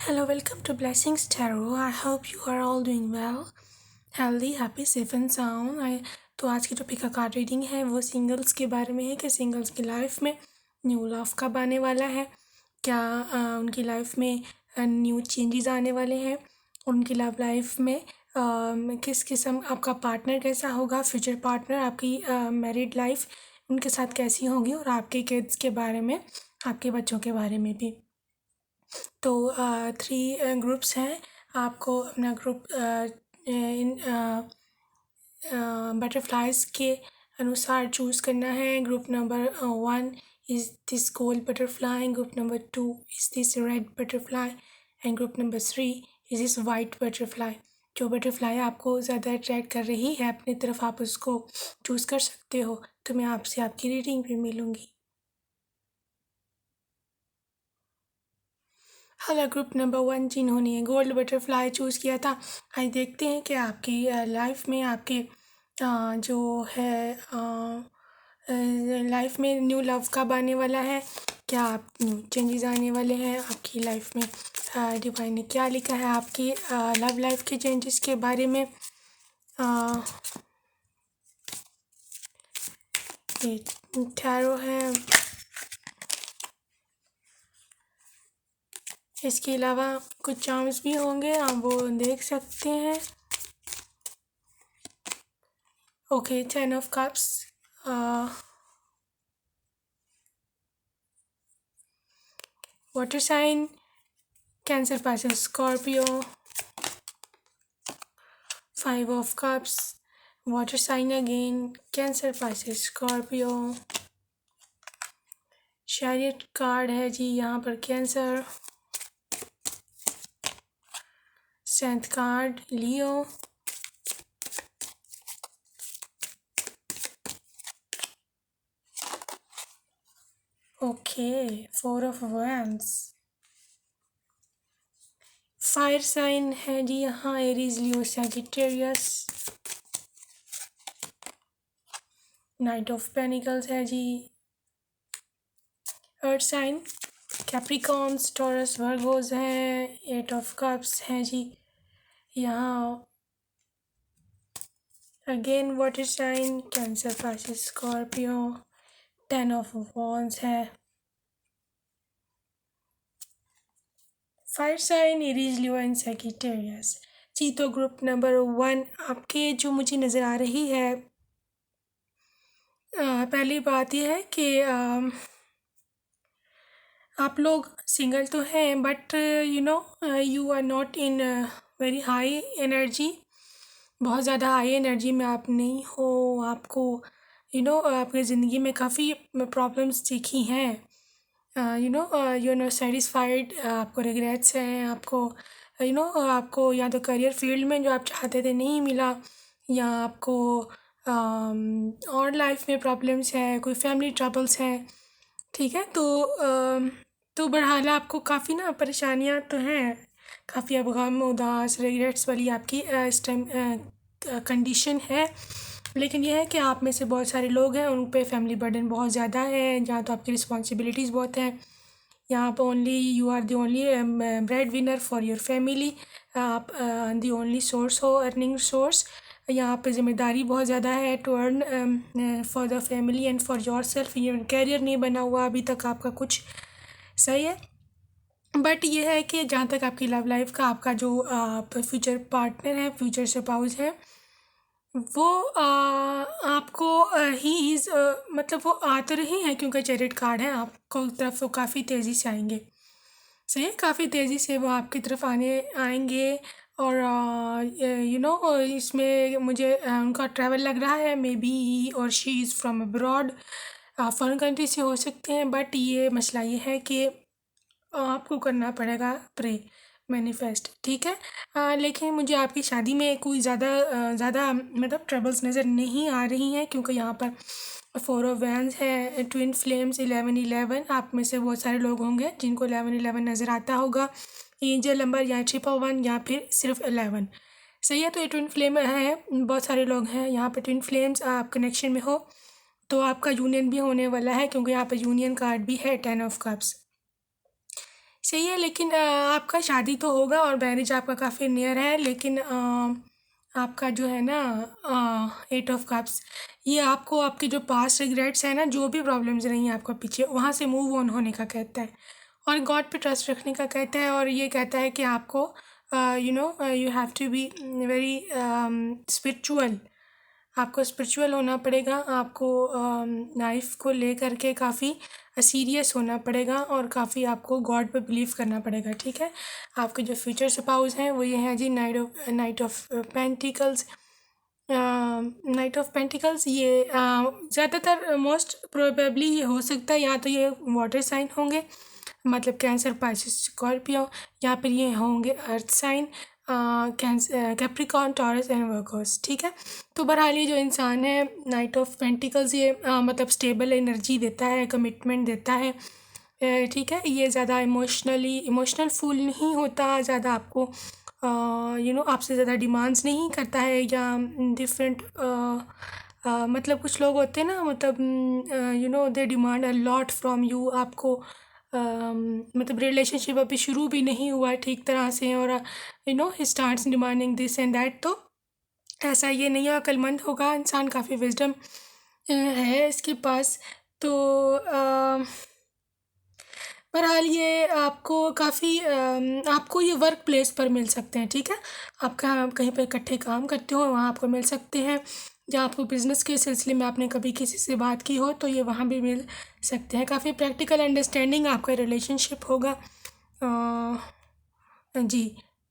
Hello, welcome to Blessings Tarot. I hope you are all doing well, healthy, happy, safe and sound. तो आज की topic का card reading है वो singles के बारे में है कि सिंगल्स की लाइफ में न्यू लव कब आने वाला है, क्या उनकी लाइफ में न्यू चेंजेस आने वाले हैं, उनकी लव लाइफ में किस किस्म आपका पार्टनर कैसा होगा, फ्यूचर पार्टनर, आपकी मैरिड लाइफ उनके साथ कैसी होगी और आपके किड्स के बारे में, आपके बच्चों के बारे में भी। तो 3 ग्रुप्स हैं। आपको अपना ग्रुप इन बटरफ्लाइज के अनुसार चूज़ करना है। Group number 1 is this gold butterfly, group number 2 is this red butterfly and group number 3 is this white butterfly. जो बटरफ्लाई आपको ज़्यादा अट्रैक्ट कर रही है अपनी तरफ, आप उसको चूज़ कर सकते हो। तो मैं आपसे आपकी रीडिंग पे मिलूँगी। हेलो ग्रुप नंबर 1, जिन्होंने गोल्ड बटरफ्लाई चूज़ किया था, आइए देखते हैं कि आपकी लाइफ में आपके जो है लाइफ में न्यू लव कब आने वाला है, क्या आप न्यू चेंजेस आने वाले हैं आपकी लाइफ में। डिवाइन ने क्या लिखा है आपकी लव लाइफ के चेंजेस के बारे में। ये टैरो है। इसके अलावा कुछ चार्म्स भी होंगे, आप वो देख सकते हैं। Okay, 10 of cups, water sign, Cancer, Pisces, Scorpio. 5 of cups, water sign again, Cancer, Pisces, Scorpio. Chariot card है जी यहाँ पर, Cancer. Strength card, Leo. Okay, 4 of wands. Fire sign है जी यहाँ, Aries, Leo, Sagittarius. Knight of pentacles है जी, earth sign, Capricorns, Taurus, Virgos हैं। 8 ऑफ कप्स हैं जी यहाँ, again water sign, Cancer, Pisces, Scorpio. 10 of wands है, fire sign, Aries, Leo and Sagittarius जी। तो ग्रुप नंबर 1 आपके जो मुझे नज़र आ रही है, पहली बात यह है कि आप लोग सिंगल तो हैं, but you are not in very high energy. बहुत ज़्यादा हाई एनर्जी में आप नहीं हो। आपको आपकी ज़िंदगी में काफ़ी प्रॉब्लम्स दिखी हैं। यू नो सेटिस्फाइड, आपको रिग्रेट्स हैं, आपको आपको या तो करियर फील्ड में जो आप चाहते थे नहीं मिला, या आपको और लाइफ में प्रॉब्लम्स है, कोई फैमिली ट्रबल्स हैं। ठीक है, तो बहरहाल आपको काफ़ी परेशानियाँ तो हैं, काफ़ी अब गम, उदास, रिग्रेट्स वाली आपकी इस टाइम कंडीशन है। लेकिन यह है कि आप में से बहुत सारे लोग हैं उन पे फैमिली बर्डन बहुत ज़्यादा है, जहाँ तो आपकी रिस्पॉन्सिबिलिटीज़ बहुत हैं। यहाँ पर only you are the only bread winner for your family, आप द ओनली सोर्स हो, अर्निंग सोर्स। यहाँ पे ज़िम्मेदारी बहुत ज़्यादा है to earn for the family and for yourself. ये कैरियर नहीं बना हुआ अभी तक आपका कुछ, सही है। बट ये है कि जहाँ तक आपकी लव लाइफ का आपका जो फ्यूचर पार्टनर है, फ्यूचर स्पाउस है, वो आपको ही इज़ मतलब वो आ तो रही हैं, क्योंकि चैरियट कार्ड है, आपको तरफ वो काफ़ी तेज़ी से आएंगे। सही है, काफ़ी तेज़ी से वो आपकी तरफ आएंगे। और इसमें मुझे उनका ट्रैवल लग रहा है, मे बी ही और she is from abroad, foreign country से हो सकते हैं। बट ये मसला ये है कि आपको करना पड़ेगा प्रे, मैनिफेस्ट, ठीक है। लेकिन मुझे आपकी शादी में कोई ज़्यादा मतलब ट्रबल्स नज़र नहीं आ रही हैं, क्योंकि यहाँ पर 4 ऑफ वैंड्स है, ट्विन फ्लेम्स, 11-11। आप में से बहुत सारे लोग होंगे जिनको 11-11 नज़र आता होगा, एंजल नंबर या 111 या फिर सिर्फ 11, सही है। तो ये ट्विन फ्लेम है, बहुत सारे लोग हैं यहाँ पर ट्विन फ्लेम्स, आप कनेक्शन में हो तो आपका यूनियन भी होने वाला है, क्योंकि यहाँ पर यूनियन कार्ड भी है, 10 ऑफ कप्स। सही है, लेकिन आपका शादी तो होगा और मैरिज आपका काफ़ी नियर है, लेकिन आपका जो है ना 8 ऑफ कप्स, ये आपको आपके जो पास्ट रिग्रेट्स हैं ना, जो भी प्रॉब्लम्स रही हैं आपका पीछे, वहाँ से मूव ऑन होने का कहता है और गॉड पे ट्रस्ट रखने का कहता है। और ये कहता है कि आपको you have to be very spiritual. आपको स्पिरिचुअल होना पड़ेगा, आपको लाइफ को लेकर के काफ़ी सीरियस होना पड़ेगा और काफ़ी आपको गॉड पे बिलीव करना पड़ेगा, ठीक है। आपके जो फ्यूचर स्पाउस हैं वो ये हैं जी, knight of pentacles. Knight of pentacles ये ज़्यादातर मोस्ट प्रोबेबली ये हो सकता है या तो ये वाटर साइन होंगे, मतलब कैंसर, पाइसेस, स्कॉर्पियो, या फिर ये होंगे earth sign, Capricorn, Taurus and Virgos, ठीक है। तो बहरहाल ये जो इंसान है नाइट ऑफ पेंटिकल्स, ये मतलब स्टेबल एनर्जी देता है, कमिटमेंट देता है, ठीक है। ये ज़्यादा इमोशनल फूल नहीं होता, ज़्यादा आपको आपसे ज़्यादा डिमांड्स नहीं करता है, या डिफरेंट मतलब कुछ लोग होते हैं ना, मतलब they demand a lot from you. आपको मतलब रिलेशनशिप अभी शुरू भी नहीं हुआ ठीक तरह से और he starts demanding this and that. तो ऐसा ये नहीं है, अक्लमंद होगा इंसान, काफ़ी विजडम है इसके पास। तो बहरहाल ये आपको काफ़ी आपको ये वर्क प्लेस पर मिल सकते हैं, ठीक है। आपका कहीं पर इकट्ठे काम करते हो वहाँ आपको मिल सकते हैं, या आपको बिज़नेस के सिलसिले में आपने कभी किसी से बात की हो तो ये वहाँ भी मिल सकते हैं। काफ़ी प्रैक्टिकल अंडरस्टैंडिंग आपका रिलेशनशिप होगा जी।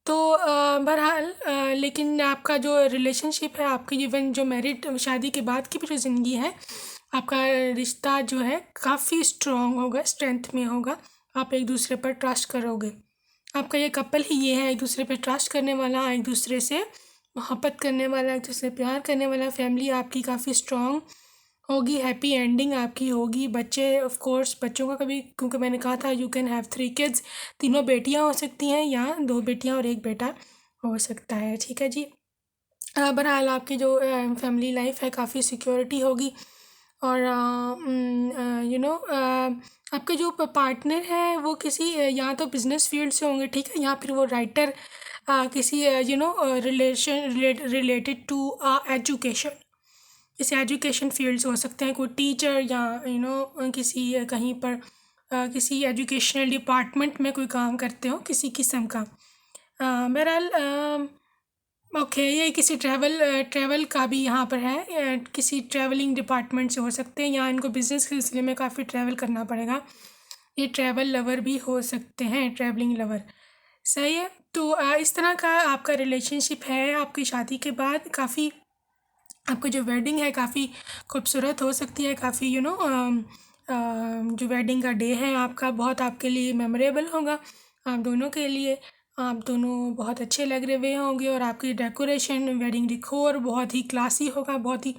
तो बहरहाल लेकिन आपका जो रिलेशनशिप है, आपकी इवन जो मैरिड शादी के बाद की भी जो ज़िंदगी है, आपका रिश्ता जो है काफ़ी स्ट्रॉन्ग होगा, स्ट्रेंथ में होगा। आप एक दूसरे पर ट्रस्ट करोगे। आपका ये कपल ही ये है, एक दूसरे पे ट्रस्ट करने वाला, एक दूसरे से मोहब्बत करने वाला, एक दूसरे से प्यार करने वाला। फैमिली आपकी काफ़ी स्ट्रॉन्ग होगी, हैप्पी एंडिंग आपकी होगी। बच्चे ऑफ कोर्स, बच्चों का कभी, क्योंकि मैंने कहा था यू कैन हैव 3 किड्स, तीनों बेटियां हो सकती हैं या 2 बेटियां और 1 बेटा हो सकता है, ठीक है जी। बहरहाल आपकी जो फैमिली लाइफ है काफ़ी सिक्योरिटी होगी और आपके जो पार्टनर हैं वो किसी या तो बिज़नेस फील्ड से होंगे, ठीक है, या फिर वो राइटर, किसी रिलेटेड टू एजुकेशन, जैसे एजुकेशन फील्ड्स हो सकते हैं, कोई टीचर या किसी कहीं पर किसी एजुकेशनल डिपार्टमेंट में कोई काम करते हो किसी किस्म का। बहरहाल ओके, ये किसी ट्रैवल का भी यहाँ पर है, किसी ट्रैवलिंग डिपार्टमेंट से हो सकते हैं, या इनको बिज़नेस के सिलसिले में काफ़ी ट्रैवल करना पड़ेगा। ये ट्रैवल लवर भी हो सकते हैं, ट्रैवलिंग लवर, सही है। तो इस तरह का आपका रिलेशनशिप है। आपकी शादी के बाद काफ़ी आपकी जो वेडिंग है काफ़ी खूबसूरत हो सकती है, काफ़ी जो वेडिंग का डे है आपका बहुत आपके लिए मेमोरेबल होगा, आप दोनों के लिए। आप दोनों बहुत अच्छे लग रहे हुए होंगे और आपकी डेकोरेशन, वेडिंग डिकोर बहुत ही क्लासी होगा, बहुत ही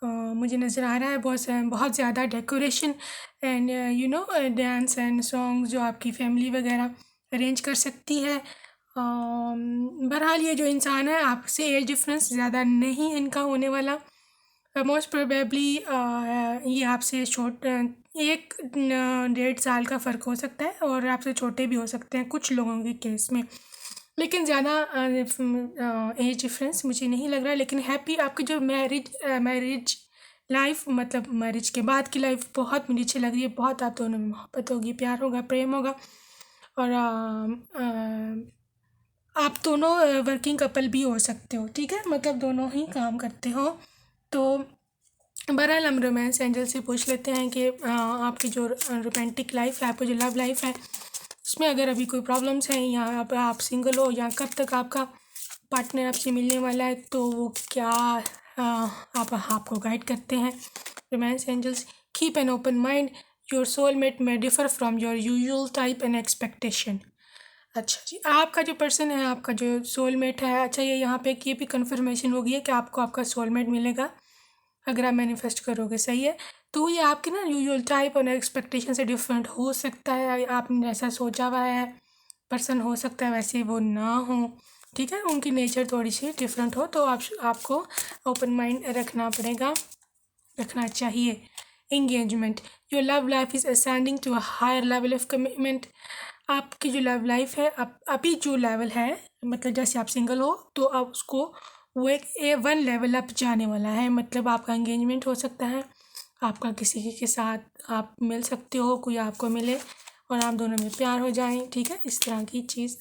मुझे नज़र आ रहा है बहुत ज़्यादा decoration and dance and song जो आपकी फैमिली वगैरह अरेंज कर सकती है। बहरहाल ये जो इंसान है, आपसे एज डिफरेंस ज़्यादा नहीं इनका होने वाला, मोस्ट प्रोबेबली ये आपसे 1-1.5 साल का फ़र्क हो सकता है और आपसे छोटे भी हो सकते हैं कुछ लोगों के केस में, लेकिन ज़्यादा एज डिफरेंस मुझे नहीं लग रहा। लेकिन हैप्पी आपकी जो मैरिज लाइफ, मतलब मैरिज के बाद की लाइफ बहुत मुझे अच्छी लग रही है। बहुत आप दोनों में मोहब्बत होगी, प्यार होगा, प्रेम होगा और आप दोनों वर्किंग कपल भी हो सकते हो, ठीक है, मतलब दोनों ही काम करते हो। तो बहरहाल हम रोमांस एंजल से पूछ लेते हैं कि आपकी जो रोमांटिक लाइफ है, आपकी जो लव लाइफ है, उसमें अगर अभी कोई प्रॉब्लम्स हैं या आप सिंगल हो या कब तक आपका पार्टनर आपसे मिलने वाला है, तो वो क्या आपको गाइड करते हैं romance angels. Keep an open mind, your soulmate may differ from your usual type and expectation. अच्छा जी, आपका जो पर्सन है, आपका जो सोलमेट है, अच्छा ये यहाँ पे एक ये भी कन्फर्मेशन हो गई है कि आपको आपका सोलमेट मिलेगा अगर आप मैनिफेस्ट करोगे, सही है। तो ये आपके ना यूजुअल टाइप और एक्सपेक्टेशन से डिफरेंट हो सकता है, आपने जैसा सोचा हुआ है पर्सन हो सकता है वैसे वो ना हो, ठीक है, उनकी नेचर थोड़ी सी डिफरेंट हो, तो आपको ओपन माइंड रखना पड़ेगा, रखना चाहिए। Engagement, your love life is ascending to a higher level of commitment. आपकी जो लव लाइफ है, अभी जो लेवल है, मतलब जैसे आप सिंगल हो तो आप उसको, वो एक वन लेवल अप जाने वाला है। मतलब आपका एंगेजमेंट हो सकता है, आपका किसी के साथ आप मिल सकते हो, कोई आपको मिले और आप दोनों में प्यार हो जाए, ठीक है। इस तरह की चीज़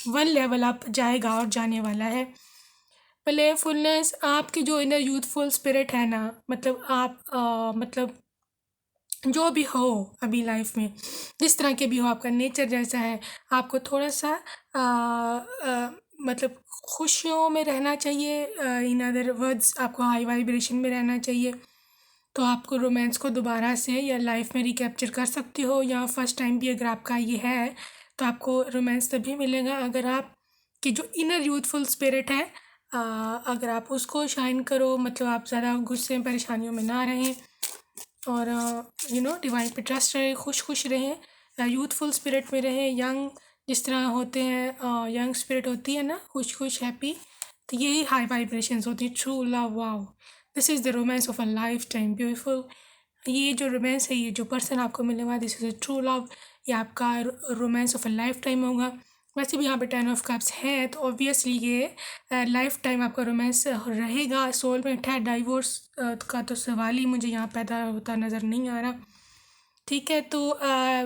वन लेवल अप जाएगा और जाने वाला है। प्लेफुलनेस, आपकी जो इनर यूथफुल स्पिरिट है ना, मतलब आप मतलब जो भी हो अभी लाइफ में, जिस तरह के भी हो, आपका नेचर जैसा है, आपको थोड़ा सा मतलब खुशियों में रहना चाहिए। इन अदर वर्ड्स, आपको हाई वाइब्रेशन में रहना चाहिए। तो आपको रोमांस को दोबारा से या लाइफ में रिकैप्चर कर सकते हो, या फर्स्ट टाइम भी अगर आपका ये है तो आपको रोमांस तभी मिलेगा अगर आप की जो इनर यूथफुल स्पिरिट है, अगर आप उसको शाइन करो। मतलब आप ज़्यादा गुस्से परेशानियों में ना रहें और डिवाइन पे ट्रस्ट रहे, खुश रहें, यूथफुल स्पिरिट में रहें, यंग जिस तरह होते हैं, यंग स्पिरिट होती है ना, खुश हैप्पी, तो यही हाई वाइब्रेशंस होती है। True love, wow, this is the romance of a life time, beautiful. ये जो रोमांस है, ये जो पर्सन आपको मिलने वाला, this is a true love, ये आपका romance of a life time होगा। वैसे भी यहाँ पे 10 ऑफ कप्स है, तो ऑब्वियसली ये लाइफ टाइम आपका रोमांस रहेगा। सोलमेट है, डाइवोर्स का तो सवाल ही मुझे यहाँ पैदा होता नज़र नहीं आ रहा, ठीक है। तो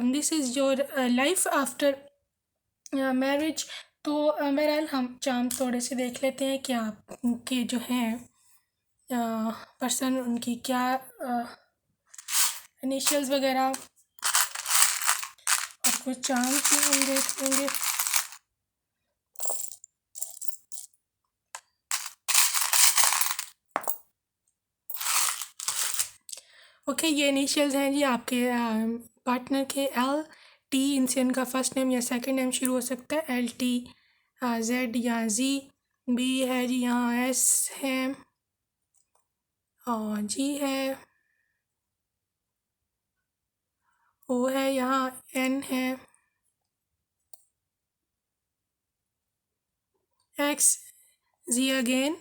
this is your life after marriage. तो बहरहाल हम चार्म थोड़े से देख लेते हैं कि आपके जो हैं पर्सन, उनकी क्या इनिशियल्स वगैरह और कुछ चार्म भी हम देख लेंगे। ओके, ये इनिशियल्स हैं जी आपके पार्टनर के। एल टी, इनसे इनका फर्स्ट नेम या सेकंड नेम शुरू हो सकता है, LT, Z या Z। बी है जी यहाँ, S है और G है, O है यहाँ, N है, X, Z अगेन,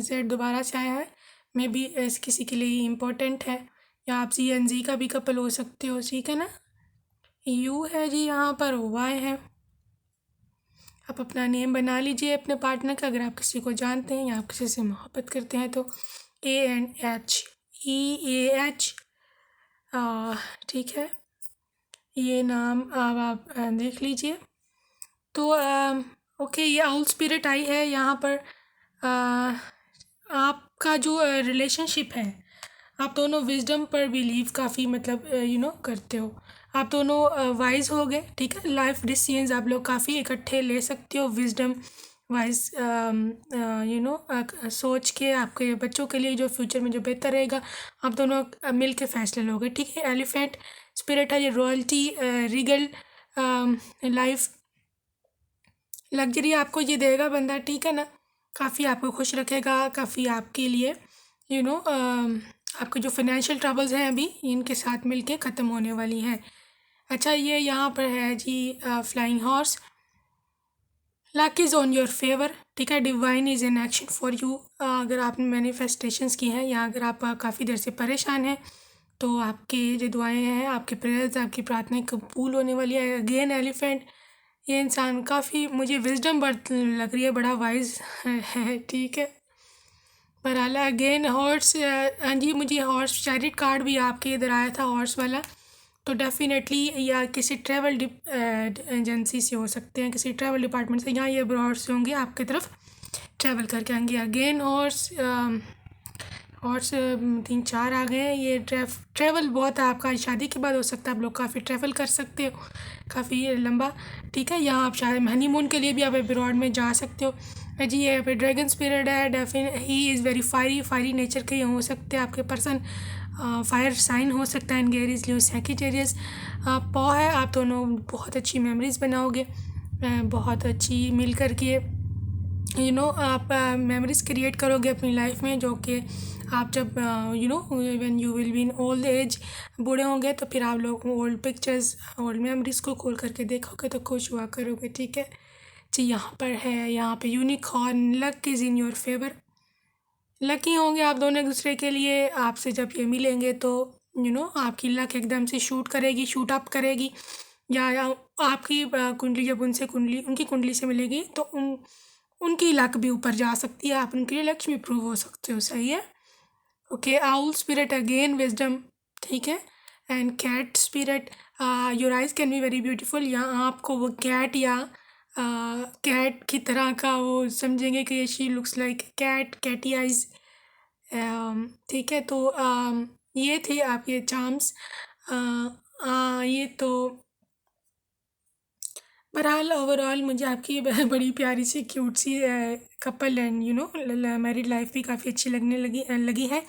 Z दोबारा से आया है, मे बी किसी के लिए इम्पोर्टेंट है, या आप Z का भी कपल हो सकते हो, ठीक है ना। U है जी यहाँ पर, Y है। आप अपना नेम बना लीजिए अपने पार्टनर का, अगर आप किसी को जानते हैं या आप किसी से मोहब्बत करते हैं तो ANH, EAH, ठीक है। ये नाम अब आप देख लीजिए। तो ओके, ये आउल स्पिरिट आई है यहाँ पर। आपका जो रिलेशनशिप है, आप दोनों विजडम पर बिलीव काफ़ी मतलब करते हो। आप दोनों वाइज हो गए, ठीक है। लाइफ डिसीजंस आप लोग काफ़ी इकट्ठे ले सकते हो, विजडम वाइज सोच के आपके बच्चों के लिए जो फ्यूचर में जो बेहतर रहेगा, आप दोनों मिल के फैसले लोगे, ठीक है। एलिफेंट स्पिरिट है, ये रॉयल्टी, रीगल लाइफ, लग्जरी आपको ये देगा बंदा, ठीक है ना। काफ़ी आपको खुश रखेगा, काफ़ी आपके लिए आपके जो फाइनेंशियल ट्रबल्स हैं अभी, इनके साथ मिलके ख़त्म होने वाली हैं। अच्छा, ये यहाँ पर है जी flying horse, luck is on your favour, ठीक है। Divine is in action for you. अगर आपने मैनिफेस्टेशंस की हैं, या अगर आप काफ़ी देर से परेशान हैं, तो आपके जो दुआएं हैं, आपके प्रेयर्स, आपकी प्रार्थनाएं कबूल होने वाली है। अगेन एलिफेंट, ये इंसान काफ़ी मुझे विजडम बर्थ लग रही है, बड़ा वाइज है, ठीक है। बहरहाल अगेन हॉर्स, हाँ जी, मुझे हॉर्स चैरिट कार्ड भी आपके इधर आया था, हॉर्स वाला। तो डेफिनेटली या किसी ट्रैवल एजेंसी से हो सकते हैं, किसी ट्रैवल डिपार्टमेंट से, यहाँ ये हॉर्स होंगे आपकी तरफ ट्रैवल करके आएंगे। अगेन हॉर्स, हॉर्स 3-4 आ गए हैं। ये ट्रैवल बहुत है आपका, शादी के बाद हो सकता है, आप लोग काफ़ी ट्रैवल कर सकते हो, काफ़ी लंबा, ठीक है। यहाँ आप शायद हनीमून के लिए भी आप अब्रॉड में जा सकते हो जी। ये पे ड्रैगन स्पिरिट है, he is very fiery nature के हो सकते हैं आपके पर्सन, फायर साइन हो सकता है, एनगेरिस लियो सैकिटेरियस पॉ है। आप दोनों बहुत अच्छी मेमोरीज बनाओगे, बहुत अच्छी मिल कर के आप मेमोरीज क्रिएट करोगे अपनी लाइफ में, जो कि आप जब when you will be in old age, बूढ़े होंगे, तो फिर आप लोग ओल्ड पिक्चर्स, ओल्ड मेमोरीज को खोल करके देखोगे तो खुश हुआ करोगे, ठीक है जी। यहाँ पर है, यहाँ पे unicorn, luck is in your favour, lucky होंगे आप दोनों एक दूसरे के लिए। आपसे जब ये मिलेंगे तो आपकी लक एकदम से शूट अप करेगी, या आपकी कुंडली जब उनकी कुंडली से मिलेगी तो उनकी लक भी ऊपर जा सकती है, आप उनके लिए लक्ष्मी प्रूव हो सकते हो। सही है। Okay, owl spirit again wisdom, ठीक है। And cat spirit, your eyes can be very beautiful, या आपको वो कैट या कैट की तरह का वो समझेंगे कि she looks like cat, catty eyes. ठीक है। तो ये थे आपके चार्म्स। ये तो बहरहाल ओवरऑल मुझे आपकी बड़ी प्यारी सी क्यूट सी कपल एंड मैरिड लाइफ भी काफ़ी अच्छी लगने लगी है।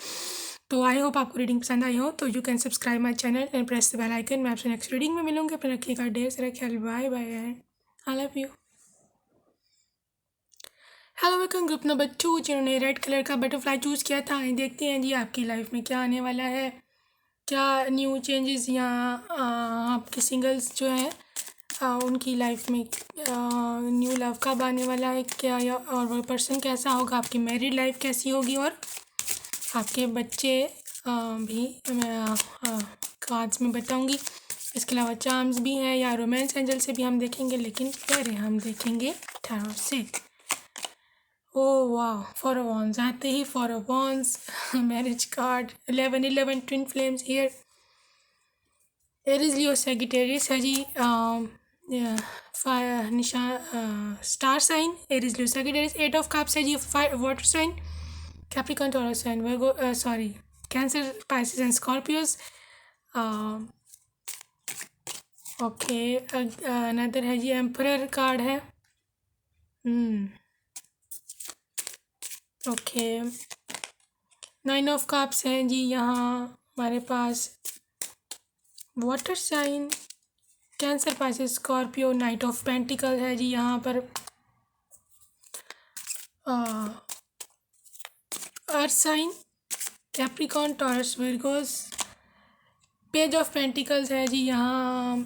तो आई होप आपको रीडिंग पसंद आई हो। तो you can subscribe my channel and press the bell icon. मैं आपसे नेक्स्ट रीडिंग में मिलूंगी। अपना रखिएगा ढेर सारा ख्याल। Bye bye and I love you. Hello, welcome group number 2 जिन्होंने रेड कलर का बटरफ्लाई चूज़ किया था। देखते हैं जी आपकी लाइफ में क्या आने वाला है, क्या न्यू चेंजेस या आपके सिंगल्स जो हैं उनकी लाइफ में न्यू लव कब आने वाला है, क्या या और वो पर्सन कैसा होगा, आपकी मैरिड लाइफ कैसी होगी, और आपके बच्चे भी मैं कार्ड्स में बताऊंगी। इसके अलावा चार्म्स भी हैं या रोमांस एंजल से भी हम देखेंगे, लेकिन पहले हम देखेंगे टैरो से। ओह वाह, फॉर वॉन्स आते ही for once marriage card 11 twin flames here. Aries Leo Sagittarius है जी। निशान star sign Aries Leo Sagittarius. 8 of cups है जी, water sign Capricorn Taurus sign Virgo sorry Cancer Pisces and Scorpios. Okay, another है जी emperor card है। Okay, 9 of cups हैं जी यहाँ हमारे पास, water sign Cancer Pisces Scorpio. Knight of pentacle है जी यहाँ पर, earth sign Capricorn Taurus Virgos. Page of pentacles है जी यहाँ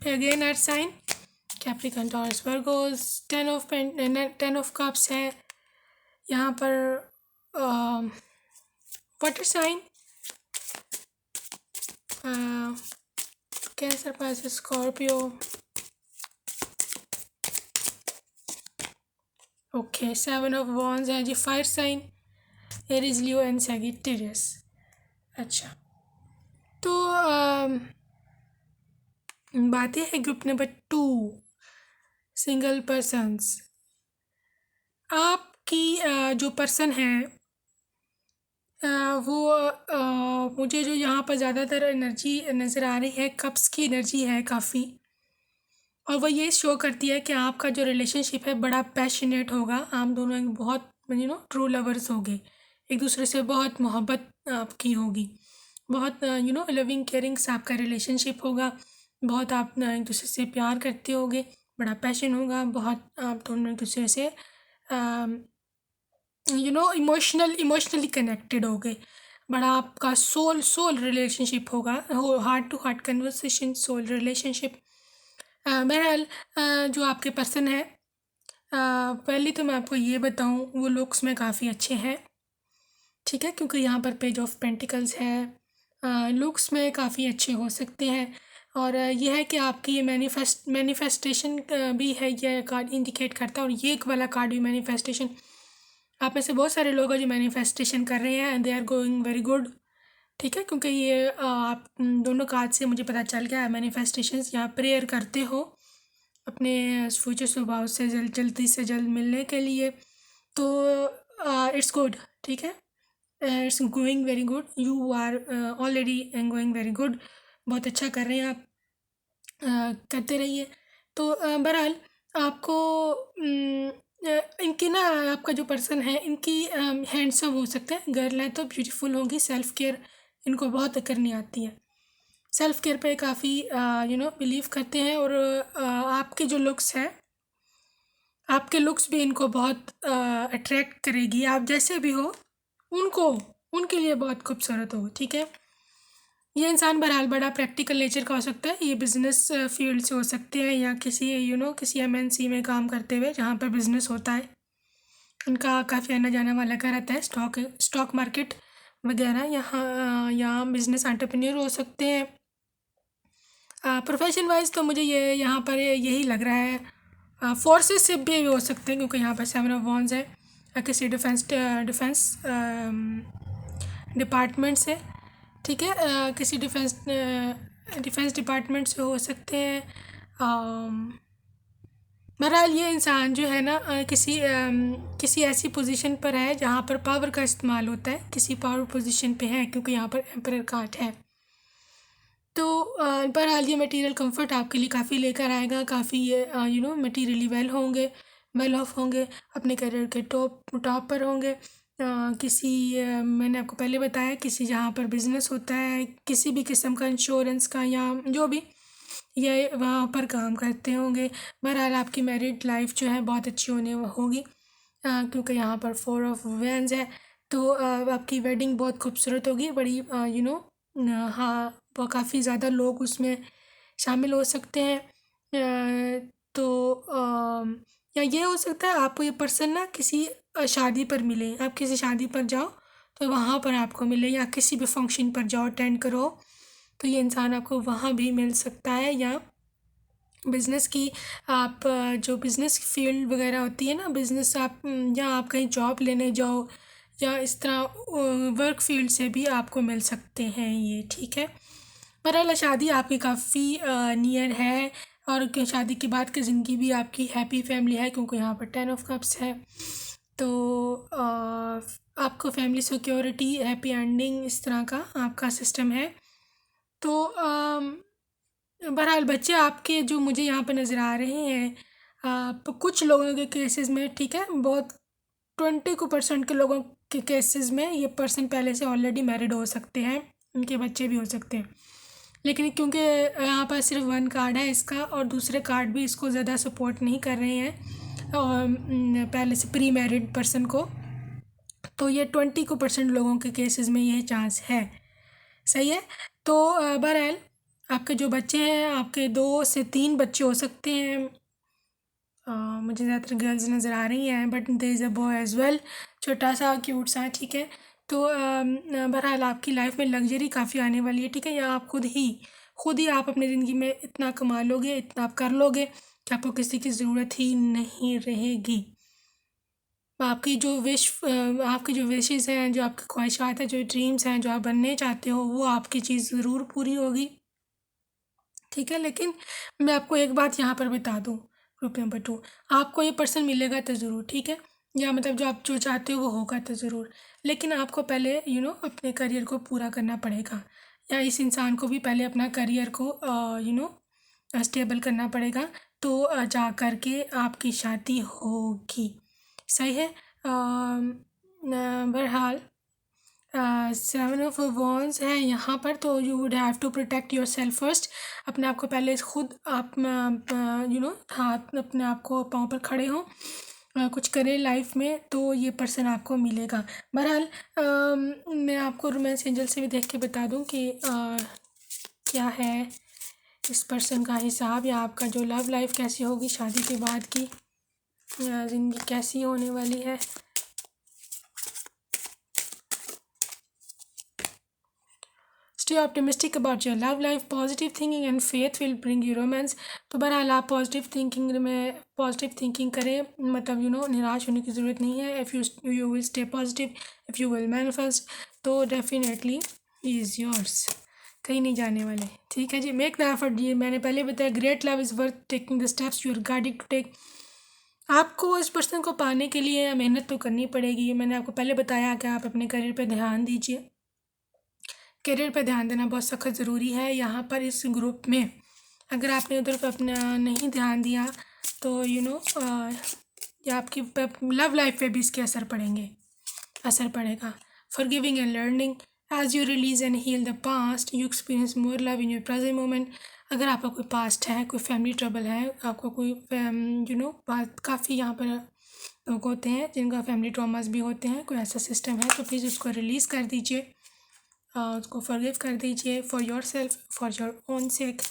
again earth sign Capricorn Taurus Virgos. 10 of cups है यहाँ पर, water sign Cancer Pisces Scorpio. Okay, 7 of wands है जी, fire sign Aries Leo and Sagittarius. अच्छा, तो बातें हैं ग्रुप नंबर 2 सिंगल पर्सन्स। आपकी जो पर्सन है वो मुझे जो यहाँ पर ज़्यादातर एनर्जी नज़र आ रही है, कप्स की एनर्जी है काफ़ी, और वो ये शो करती है कि आपका जो रिलेशनशिप है बड़ा पैशनेट होगा। आप दोनों एक बहुत ट्रू लवर्स होगे, एक दूसरे से बहुत मोहब्बत आपकी होगी, बहुत लविंग केयरिंग से आपका रिलेशनशिप होगा, बहुत आप एक दूसरे से प्यार करते होगे, बड़ा पैशन होगा, बहुत आप दोनों एक दूसरे से इमोशनली कनेक्टेड होगे, बड़ा आपका सोल रिलेशनशिप होगा, heart to heart conversation, soul relationship. बहरहाल जो आपके पर्सन है, पहले तो मैं आपको ये बताऊं, वो लुक्स में काफ़ी अच्छे हैं, ठीक है, क्योंकि यहाँ पर पेज ऑफ पेंटिकल्स है। लुक्स में काफ़ी अच्छे हो सकते हैं, और यह है कि आपकी ये मैनिफेस्टेशन भी है, ये कार्ड इंडिकेट करता है, और ये एक वाला कार्ड भी मैनिफेस्टेशन। आप में से बहुत सारे लोग हैं जो मैनिफेस्टेशन कर रहे हैं and they are going very good, ठीक है, क्योंकि ये आप दोनों कार्ड से मुझे पता चल गया है मैनिफेस्टेशंस। यहाँ प्रेयर करते हो अपने फ्यूचर स्वभाव से जल्दी से जल्द मिलने के लिए, तो इट्स गुड, ठीक है, it's going very good, you are already going very good, बहुत अच्छा कर रहे हैं आप, करते रहिए। तो बहरहाल आपको इनकी ना, आपका जो पर्सन है इनकी हैंडसम हो सकता है, गर्ल है तो ब्यूटीफुल होंगी, सेल्फ केयर इनको बहुत करनी आती है, सेल्फ केयर पे काफ़ी बिलीव करते हैं, और आपके जो लुक्स हैं, आपके लुक्स भी इनको बहुत अट्रैक्ट करेगी, आप जैसे भी हो उनको उनके लिए बहुत खूबसूरत हो, ठीक है। ये इंसान बहरहाल बड़ा प्रैक्टिकल नेचर का हो सकता है, ये बिज़नेस फील्ड से हो सकते हैं, या किसी किसी एमएनसी में काम करते हुए जहाँ पर बिज़नेस होता है, उनका काफ़ी आना जाना वाला का रहता है, स्टॉक मार्केट वगैरह, यहाँ बिज़नेस एंटरप्रेन्योर हो सकते हैं, प्रोफेशन वाइज तो मुझे ये यहाँ पर यही लग रहा है। फोर्सेस से भी हो सकते हैं क्योंकि यहाँ पर 7 ऑफ वॉन्ड्स है। किसी डिफेंस डिपार्टमेंट से, ठीक है, किसी डिफेंस डिपार्टमेंट से हो सकते हैं। बहरहाल ये इंसान जो है ना किसी ऐसी पोजीशन पर है जहाँ पर पावर का इस्तेमाल होता है, किसी पावर पोजीशन पे है क्योंकि यहाँ पर एम्परर कार्ड है। तो बहरहाल ये मटेरियल कंफर्ट आपके लिए काफ़ी लेकर आएगा, काफ़ी मटेरियली वेल ऑफ होंगे, अपने करियर के टॉप पर होंगे। मैंने आपको पहले बताया किसी जहाँ पर बिज़नेस होता है, किसी भी किस्म का इंश्योरेंस का या जो भी, ये वहाँ पर काम करते होंगे। बहरहाल आपकी मैरिड लाइफ जो है बहुत अच्छी होगी क्योंकि यहाँ पर 4 ऑफ वैंड्स है। तो आपकी वेडिंग बहुत खूबसूरत होगी, बड़ी हाँ, वो काफ़ी ज़्यादा लोग उसमें शामिल हो सकते हैं। या ये हो सकता है आपको ये पर्सन ना किसी शादी पर मिले, आप किसी शादी पर जाओ तो वहाँ पर आपको मिले, या किसी भी फंक्शन पर जाओ अटेंड करो तो ये इंसान आपको वहाँ भी मिल सकता है। या बिज़नेस की आप जो बिज़नेस फील्ड वगैरह होती है ना, बिज़नेस आप या आप कहीं जॉब लेने जाओ या इस तरह वर्क फील्ड से भी आपको मिल सकते हैं ये, ठीक है। बहरहाल शादी आपकी काफ़ी नियर है और शादी के बाद की ज़िंदगी भी आपकी हैप्पी फैमिली है क्योंकि यहाँ पर 10 ऑफ कप्स है। तो आपको फैमिली सिक्योरिटी, हैप्पी एंडिंग, इस तरह का आपका सिस्टम है। तो बहरहाल बच्चे आपके जो मुझे यहाँ पर नज़र आ रहे हैं कुछ लोगों के केसेस में, ठीक है, बहुत 20% के लोगों के केसेस में ये पर्सन पहले से ऑलरेडी मैरिड हो सकते हैं, उनके बच्चे भी हो सकते हैं। लेकिन क्योंकि यहाँ पर सिर्फ 1 कार्ड है इसका और दूसरे कार्ड भी इसको ज़्यादा सपोर्ट नहीं कर रहे हैं और पहले से प्री मैरिड पर्सन को, तो ये 20% लोगों के केसेस में ये चांस है। सही है। तो बहरहाल आपके जो बच्चे हैं, आपके 2 से 3 बच्चे हो सकते हैं। मुझे ज़्यादातर गर्ल्स नज़र आ रही हैं but there is a boy as well, छोटा सा क्यूट सा, ठीक है। तो बहरहाल आपकी लाइफ में लग्जरी काफ़ी आने वाली है, ठीक है। या आप खुद ही आप अपनी ज़िंदगी में इतना कमा लोगे, इतना आप कर लोगे कि आपको किसी की ज़रूरत ही नहीं रहेगी। आपकी जो विशेज़ हैं, जो आपकी ख्वाहिशात हैं, जो ड्रीम्स हैं, जो आप बनने चाहते हो, वो आपकी चीज़ ज़रूर पूरी होगी, ठीक है। लेकिन मैं आपको एक बात यहाँ पर बता दूँ, ग्रुप नंबर 2, आपको ये पर्सन मिलेगा तो ज़रूर, ठीक है, या मतलब जो आप जो चाहते हो वो होगा तो ज़रूर। लेकिन आपको पहले अपने करियर को पूरा करना पड़ेगा, या इस इंसान को भी पहले अपना करियर को स्टेबल करना पड़ेगा, तो जा कर के आपकी शादी होगी। सही है। बहरहाल 7 ऑफ वॉन्ड्स है यहाँ पर, तो you would have to protect yourself first. अपने आप को पहले खुद आप हाथ अपने आप को पाँव पर खड़े हों, कुछ करें लाइफ में, तो ये पर्सन आपको मिलेगा। बहरहाल मैं आपको रोमांस एंजल से भी देख के बता दूं कि क्या है इस पर्सन का हिसाब, या आपका जो लव लाइफ कैसी होगी शादी के बाद की, ज़िंदगी कैसी होने वाली है। Stay optimistic about your love life. Positive thinking and faith will bring you romance. तो बहरहाल आप पॉजिटिव थिंकिंग करें, मतलब निराश होने की ज़रूरत नहीं है। If you will stay positive, if you will manifest, तो डेफिनेटली ही इज़ योर्स, कहीं नहीं जाने वाले, ठीक है जी। मेक द एफर्ट, ये मैंने पहले बताया, great love is worth taking the steps you are guided to take. आपको इस पर्सन को पाने के लिए मेहनत तो करनी पड़ेगी। मैंने आपको पहले बताया कि आप अपने करियर पर ध्यान दीजिए, करियर पर ध्यान देना बहुत सख्त ज़रूरी है। यहाँ पर इस ग्रुप में अगर आपने उधर पर अपना नहीं ध्यान दिया तो या आपकी लव लाइफ पे भी इसके असर पड़ेगा। Forgiving and learning, as you release and heal the past you experience more love in your present moment. अगर आपका कोई पास्ट है, कोई फैमिली ट्रबल है, आपको कोई काफ़ी यहाँ पर लोग होते हैं जिनका फैमिली ट्रॉमास भी होते हैं, कोई ऐसा सिस्टम है तो प्लीज़ उसको रिलीज़ कर दीजिए, उसको फॉरगिव कर दीजिए, for your self, for your own सेक।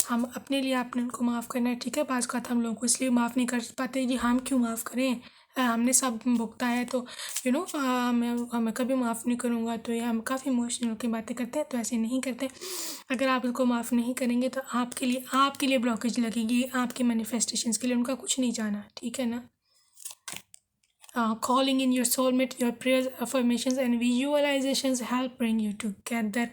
हम अपने लिए आपने उनको माफ़ करना है, ठीक है। बाज़ का हम लोगों को इसलिए माफ़ नहीं कर पाते जी, हम क्यों माफ़ करें, हमने सब भुगता है, तो मैं कभी माफ़ नहीं करूँगा। तो ये हम काफ़ी इमोशनल होकर बातें करते हैं, तो ऐसे नहीं करते। अगर आप उसको माफ़ नहीं करेंगे तो आपके लिए ब्लॉकेज लगेगी, आपके मैनिफेस्टेशंस के लिए। उनका कुछ नहीं जाना, ठीक है ना। Calling in your soulmate, your prayers, affirmations and visualizations help bring you together.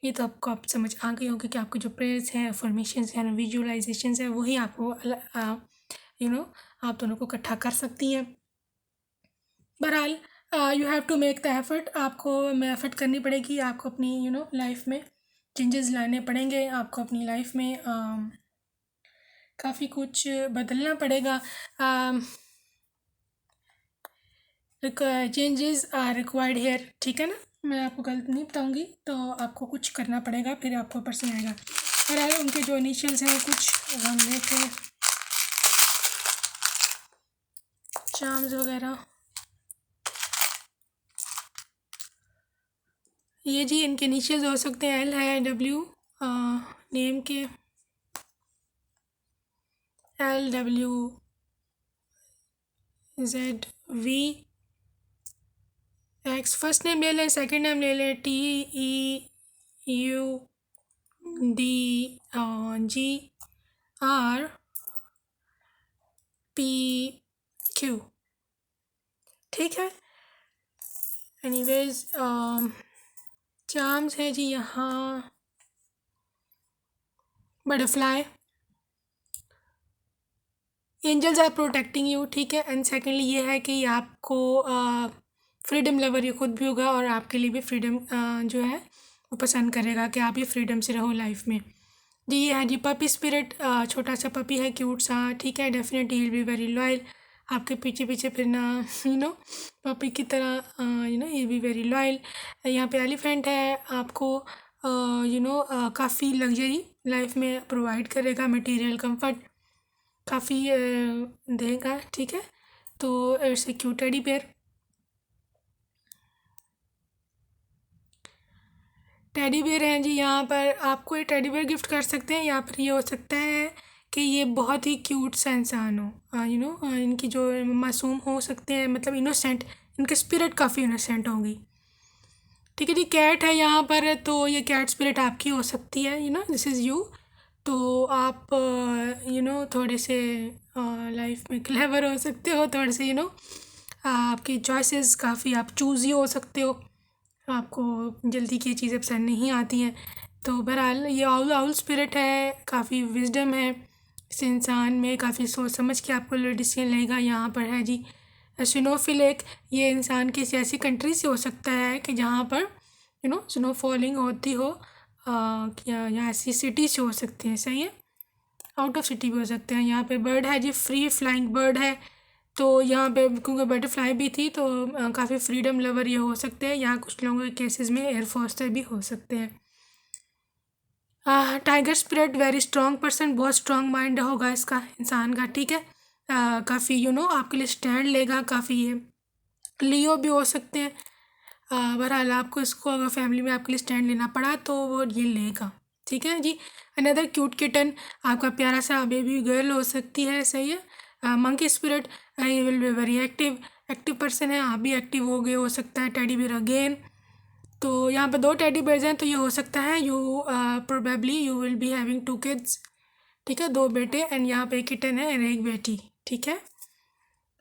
ये तो आपको आप समझ आ गई होगी कि आपके जो प्रेयर्स हैं, अफर्मेशंस हैं, विजुअलाइजेशंस हैं, वही आपको आप दोनों को इकट्ठा कर सकती हैं। बहरहाल you have to make the effort, आपको में एफर्ट करनी पड़ेगी। आपको अपनी लाइफ में चेंजेस लाने पड़ेंगे। आपको अपनी लाइफ में काफ़ी कुछ बदलना पड़ेगा। चेंजेस आर रिक्वायर्ड हेयर, ठीक है ना। मैं आपको गलत नहीं बताऊंगी, तो आपको कुछ करना पड़ेगा, फिर आपको ऊपर से आएगा। और उनके जो इनिशियल्स हैं वो कुछ हम देखें, चार्म्स वगैरह, ये जी इनके इनिशियल्स हो सकते हैं। एल है, W name K, L, W, Z, V, X. First name ले लें, सेकंड नेम ले लें, T, E, U, D, G, R, P, Q, ठीक है। एनीवेज चार्म्स है जी यहाँ butterfly, angels are protecting you, ठीक है। एंड सेकेंडली ये है कि आपको फ्रीडम लवर ये खुद भी होगा, और आपके लिए भी फ्रीडम जो है वो पसंद करेगा कि आप ये फ्रीडम से रहो लाइफ में जी। ये है जी पपी स्पिरिट, छोटा सा पपी है, क्यूट सा, ठीक है। Definitely will be very loyal, आपके पीछे पीछे फिरना पपी की तरह, ये भी वेरी लॉयल। यहाँ पे एलिफेंट है, आपको काफ़ी लग्जरी लाइफ में प्रोवाइड करेगा, मटेरियल कंफर्ट काफ़ी देगा, ठीक है। तो it's a cute teddy bear. Teddy bear हैं जी यहाँ पर, आपको ये टेडी बेयर गिफ्ट कर सकते हैं, या फिर ये हो सकता है कि ये बहुत ही क्यूट सा इंसान हो, इनकी जो मासूम हो सकते हैं, मतलब इनोसेंट, इनके स्पिरिट काफ़ी इनोसेंट होंगी, ठीक है जी। कैट है यहाँ पर, तो ये कैट स्पिरिट आपकी हो सकती है, दिस इज़ यू। तो आप थोड़े से लाइफ में क्लेवर हो सकते हो, थोड़े से आपकी चॉइसेस काफ़ी, आप चूज़ी हो सकते हो, आपको जल्दी की चीज़ें पसंद नहीं आती हैं। तो बहरहाल ये आउल स्पिरिट है, काफ़ी विजडम है इस इंसान में, काफ़ी सोच समझ के आपको डिसीजन लेगा। यहाँ पर है जी स्नोफिल, ये इंसान किसी ऐसी कंट्री से हो सकता है कि जहाँ पर स्नो फॉलिंग होती हो, या ऐसी सिटी से हो सकते हैं, सही है। आउट ऑफ सिटी भी हो सकते हैं। यहाँ पे बर्ड है जी, फ्री फ्लाइंग बर्ड है, तो यहाँ पे क्योंकि बटरफ्लाई भी थी, तो काफ़ी फ्रीडम लवर ये हो सकते हैं। यहाँ कुछ लोगों के केसेस में एयरफोर्स भी हो सकते हैं। Tiger spirit, very strong person, बहुत स्ट्रॉन्ग माइंड होगा इसका इंसान का, ठीक है। काफ़ी आपके लिए स्टैंड लेगा, काफ़ी ये लियो भी हो सकते हैं। बहरहाल आपको इसको अगर फैमिली में आपके लिए स्टैंड लेना पड़ा तो वो ये लेगा, ठीक है जी। अनदर क्यूट किटन, आपका प्यारा सा बेबी गर्ल हो सकती है, सही है। मंकी स्पिरिट, ये will be very active person है, आप भी एक्टिव हो गए हो सकता है। टेडी बेयर अगेन, तो यहाँ पे 2 टेडी बेयर्स हैं, तो ये हो सकता है you probably you will be having 2 kids, ठीक है, 2 बेटे, एंड यहाँ पे एक किटन है और एक बेटी, ठीक है।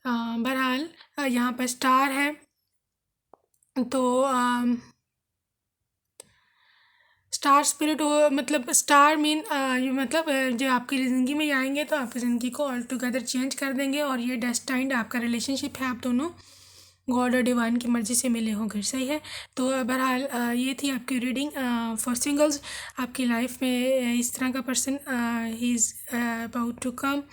बहरहाल यहाँ पर स्टार है, तो स्टार स्पिरिट हो, मतलब स्टार मीन मतलब जो आपकी ज़िंदगी में आएंगे तो आपकी ज़िंदगी को ऑल टुगेदर चेंज कर देंगे, और ये डेस्टाइंड आपका रिलेशनशिप है, आप दोनों गॉड और डिवाइन की मर्ज़ी से मिले होंगे, सही है। तो बहरहाल ये थी आपकी रीडिंग फॉर सिंगल्स। आपकी लाइफ में इस तरह का person he is about to come,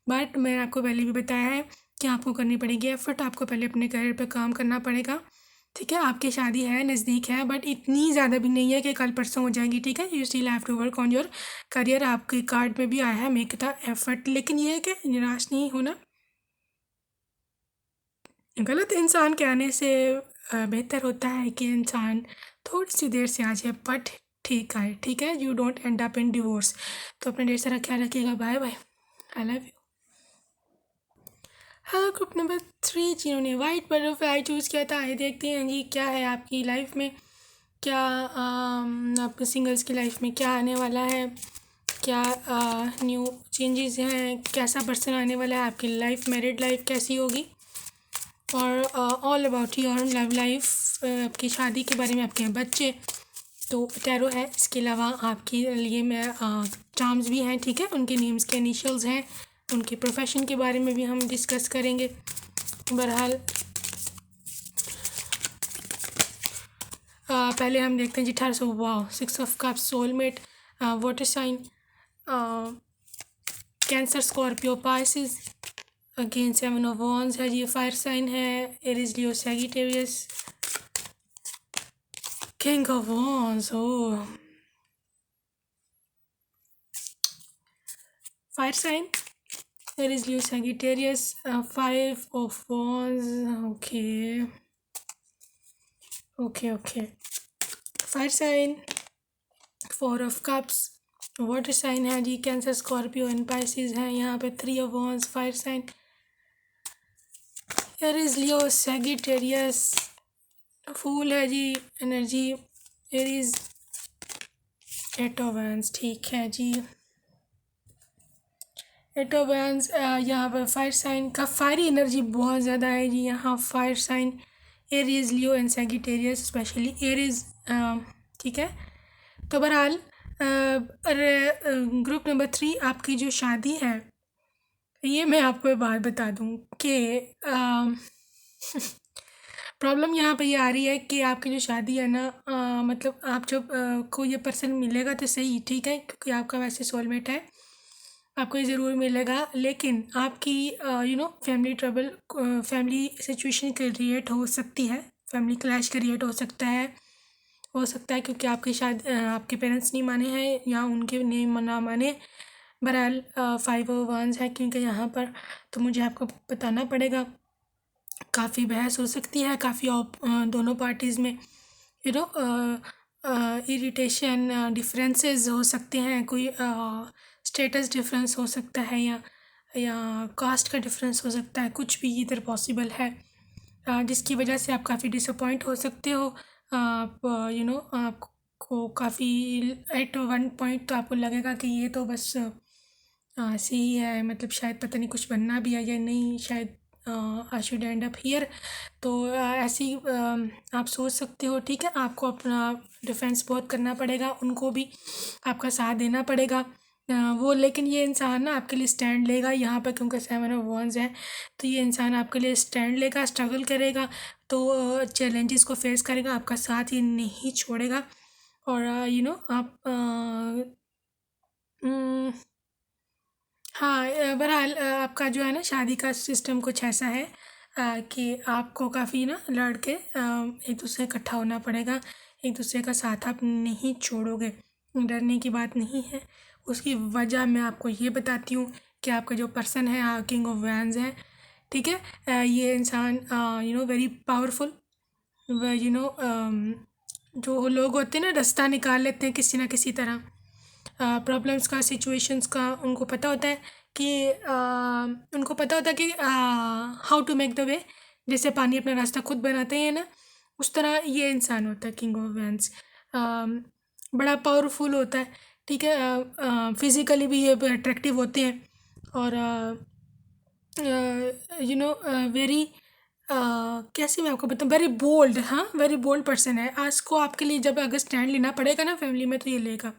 but मैंने आपको पहले भी बताया है कि आपको करनी पड़ेगी एफर्ट, आपको पहले अपने करियर पे काम करना पड़ेगा, ठीक है। आपकी शादी है, नज़दीक है, बट इतनी ज़्यादा भी नहीं है कि कल परसों हो जाएगी, ठीक है। You still have to work on your career, आपके कार्ड में भी आया है मेक द एफर्ट, लेकिन ये है कि निराश नहीं होना। गलत इंसान के आने से बेहतर होता है कि इंसान थोड़ी सी देर से आ जाए, बट ठीक आए, ठीक है। You don't end up in divorce. तो अपने ढेर सारा ख्याल रखिएगा, bye bye, I love you. Hello group number 3, जिन्होंने वाइट बटरफ्लाई चूज़ किया था, आइए देखते हैं जी क्या है आपकी लाइफ में, क्या आपके सिंगल्स की लाइफ में क्या आने वाला है, क्या न्यू चेंजेस हैं, कैसा पर्सन आने वाला है आपकी लाइफ, मैरिड लाइफ कैसी होगी, और all about your love life, आपकी शादी के बारे में, आपके बच्चे। तो टैरो है, इसके अलावा आपके लिए मैं चार्म्स भी हैं, ठीक है, उनके नेम्स के इनिशियल्स हैं, उनके प्रोफेशन के बारे में भी हम डिस्कस करेंगे। बहरहाल पहले हम देखते हैं जी 1800। वाह, 6 of cups, soulmate, water sign, Cancer, Scorpio, Pisces. Again 7 of wands है जी, फायर साइन है, Aries, Leo, Sagittarius, king of wands, oh fire sign, Aries, Leo, Sagittarius, 5 of wands, okay okay okay, fire sign, 4 of cups, water sign है जी, Cancer, Scorpio and Pisces है यहाँ पे, 3 of wands, fire sign, Aries, Leo, Sagittarius, fool है जी, energy, Aries, 8 of wands, ठीक है जी, 8 ऑफ वैंड्स। यहाँ पर फायर साइन का फायरी एनर्जी बहुत ज़्यादा है जी, यहाँ fire sign, Aries, Leo and Sagittarius, specially Aries, ठीक है। तो बहरहाल ग्रुप नंबर 3, आपकी जो शादी है, ये मैं आपको एक बात बता दूं कि प्रॉब्लम यहाँ पे ये आ रही है कि आपकी जो शादी है ना, मतलब आप जब को ये पर्सन मिलेगा तो सही, ठीक है, क्योंकि आपका वैसे सोलमेट है, आपको ये ज़रूर मिलेगा, लेकिन आपकी family trouble, family situation create हो सकती है, फैमिली क्लैश क्रिएट हो सकता है क्योंकि आपकी शादी आपके पेरेंट्स नहीं माने हैं या उनके नहीं ना माने। बहरहाल 5 ऑफ वॉन्ड्स है क्योंकि यहाँ पर, तो मुझे आपको बताना पड़ेगा, काफ़ी बहस हो सकती है, काफ़ी दोनों पार्टीज़ में इरिटेशन, डिफरेंसेस हो सकते हैं, कोई स्टेटस डिफरेंस हो सकता है, या कास्ट का डिफरेंस हो सकता है, कुछ भी इधर पॉसिबल है, जिसकी वजह से आप काफ़ी डिसअपॉइंट हो सकते हो। आप आपको काफ़ी एट वन पॉइंट तो आपको लगेगा कि ये तो बस ऐसे ही है, मतलब शायद पता नहीं कुछ बनना भी है या नहीं, शायद I should and up here. तो ऐसी आप सोच सकते हो, ठीक है, आपको अपना डिफेंस बहुत करना पड़ेगा, उनको भी आपका साथ देना पड़ेगा, वो, लेकिन ये इंसान ना आपके लिए स्टैंड लेगा यहाँ पर, क्योंकि 7 ऑफ वॉन्ड्स है, तो ये इंसान आपके लिए स्टैंड लेगा, स्ट्रगल करेगा, तो चैलेंजेस को फेस करेगा, आपका साथ ये नहीं छोड़ेगा, और आप उम, हाँ, बहरहाल आपका जो है ना शादी का सिस्टम कुछ ऐसा है कि आपको काफ़ी ना लड़ के एक दूसरे इकट्ठा होना पड़ेगा, एक दूसरे का साथ आप नहीं छोड़ोगे, डरने की बात नहीं है। उसकी वजह मैं आपको ये बताती हूँ कि आपका जो पर्सन है, किंग ऑफ वैंड्स है, ठीक है, ये इंसान वेरी पावरफुल, यू नो जो लोग होते हैं ना रास्ता निकाल लेते हैं किसी ना किसी तरह, प्रॉब्लम्स का, सिचुएशंस का, उनको पता होता है कि उनको पता होता है कि how to make the way, जैसे पानी अपना रास्ता खुद बनाते हैं ना, उस तरह ये इंसान होता है किंग ऑफ वैंड्स। बड़ा पावरफुल होता है, ठीक है, फिज़िकली भी ये अट्रैक्टिव होते हैं, और वेरी कैसे मैं आपको बताऊँ, वेरी बोल्ड, हाँ, वेरी बोल्ड पर्सन है। आज को आपके लिए जब अगर स्टैंड लेना पड़ेगा ना फैमिली में, तो ये लेगा,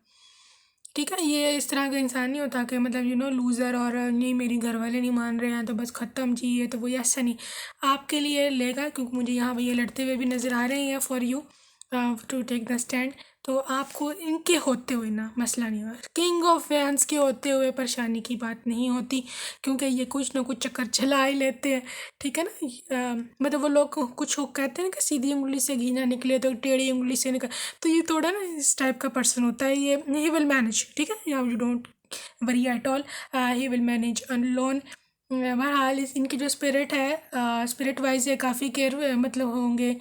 ठीक है, ये इस तरह का इंसान नहीं होता कि मतलब लूज़र, और नहीं मेरी घर वाले नहीं मान रहे हैं तो बस ख़त्म जी, ये तो वो ऐसा नहीं, आपके लिए लेगा, क्योंकि मुझे यहाँ पे ये लड़ते हुए भी नज़र आ रहे हैं for you to take the stand, तो आपको इनके होते हुए ना मसला नहीं होगा, किंग ऑफ वैंड्स के होते हुए परेशानी की बात नहीं होती, क्योंकि ये कुछ ना कुछ चक्कर चला ही लेते हैं, ठीक है ना, मतलब वो लोग कुछ कहते हैं ना कि सीधी उंगली से घी ना निकले तो टेढ़ी उंगली से निकल, तो ये थोड़ा ना इस टाइप का पर्सन होता है, ये ही विल मैनेज, ठीक है, या you don't worry at all, he will manage alone. बहरहाल इनकी जो स्पिरिट है, स्पिरिट वाइज ये काफ़ी केयर मतलब होंगे,